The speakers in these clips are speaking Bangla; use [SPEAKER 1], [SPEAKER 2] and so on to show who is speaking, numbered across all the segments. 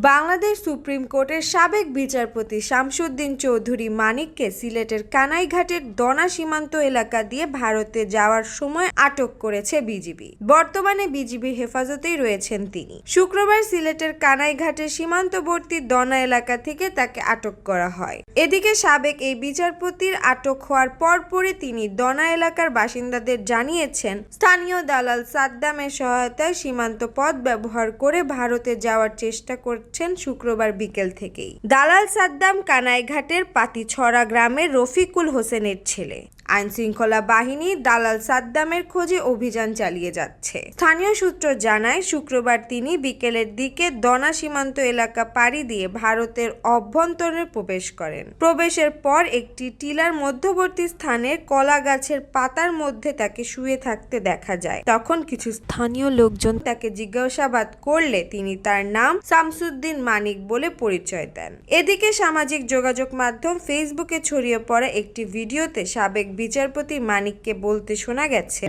[SPEAKER 1] বাংলাদেশ সুপ্রিম কোর্টের সাবেক বিচারপতি শামসুদ্দিন চৌধুরী মানিককে সিলেটের কানাইঘাটের দনা সীমান্ত এলাকা দিয়ে ভারতে যাওয়ার সময় আটক করেছে বিজিবি। বর্তমানে বিজিবি হেফাজতেই রয়েছেন তিনি। শুক্রবার সিলেটের কানাইঘাটের সীমান্তবর্তী দনা এলাকা থেকে তাকে আটক করা হয়। এদিকে সাবেক এই বিচারপতির আটক হওয়ার পরপরই তিনি দনা এলাকার বাসিন্দাদের জানিয়েছেন, স্থানীয় দালাল সাদ্দামের সহায়তায় সীমান্ত পথ ব্যবহার করে ভারতে যাওয়ার চেষ্টা করছেন শুক্রবার বিকেল থেকেই। দালাল সাদ্দাম কানাইঘাটের পাতিছড়া গ্রামের রফিকুল হোসেনের ছেলে। আইনশৃঙ্খলা বাহিনী দালাল সাদ্দামের খোঁজে অভিযান চালিয়ে যাচ্ছে। স্থানীয় সূত্র জানায়, শুক্রবার তিনি বিকেলের দিকে দনা সীমান্ত এলাকা পাড়ি দিয়ে ভারতের অভ্যন্তরে প্রবেশ করেন। প্রবেশের পর একটি টিলার মধ্যবর্তী স্থানের কলা গাছের পাতার মধ্যে তাকে শুয়ে থাকতে দেখা যায়। তখন কিছু স্থানীয় লোকজন তাকে জিজ্ঞাসাবাদ করলে তিনি তার নাম শামসুদ্দিন মানিক বলে পরিচয় দেন। এদিকে সামাজিক যোগাযোগ মাধ্যম ফেসবুকে ছড়িয়ে পড়া একটি ভিডিওতে সাবেক বিচারপতি মানিককে বলতে শোনা গেছে,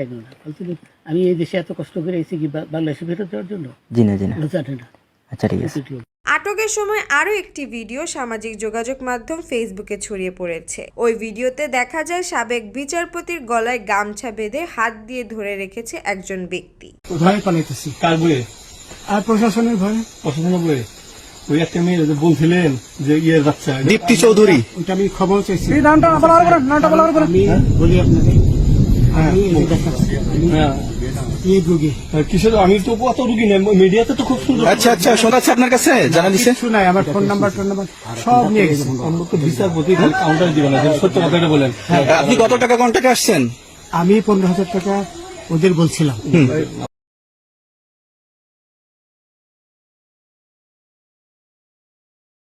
[SPEAKER 2] আমি এই দেশে এত কষ্ট করে এসেছি কি বাংলাদেশে ফেরত দেওয়ার জন্য।
[SPEAKER 3] আচ্ছা ঠিক আছে।
[SPEAKER 1] আটকের সময় আরো একটি ভিডিও সামাজিক যোগাযোগ মাধ্যম ফেসবুকে ছড়িয়ে পড়েছে। ওই ভিডিওতে দেখা যায় সাবেক বিচারপতির গলায় গামছা বেঁধে হাত দিয়ে ধরে রেখেছে একজন ব্যক্তি।
[SPEAKER 4] ভয় পালাইতেছি কার বইয়ে? আর প্রশাসনের ভয়ে। প্রশাসনের বইয়ে ওই একটা মেয়ে বলছিলেন যে ইয়ের বাচ্চা
[SPEAKER 3] দীপ্তি চৌধুরী,
[SPEAKER 4] ওইটা আমি খবর চাইছি। আমি বলি আপনাকে, কিসের আমি তো অত রুগী নেই, মিডিয়াতে তো খুব সুন্দর।
[SPEAKER 3] আচ্ছা আচ্ছা, শোনাচ্ছে আপনার কাছে জানা দিছে?
[SPEAKER 4] শোনাই, আমার ফোন নাম্বার সব নিয়ে গেছে। আমরা তো বিচারপতি কাউন্টার দিবেন না, সত্য কথাটা বলেন।
[SPEAKER 3] আপনি কত টাকা কন্ট্যাক্টে আসছেন?
[SPEAKER 4] আমি 15,000 টাকা ওদের বলছিলাম।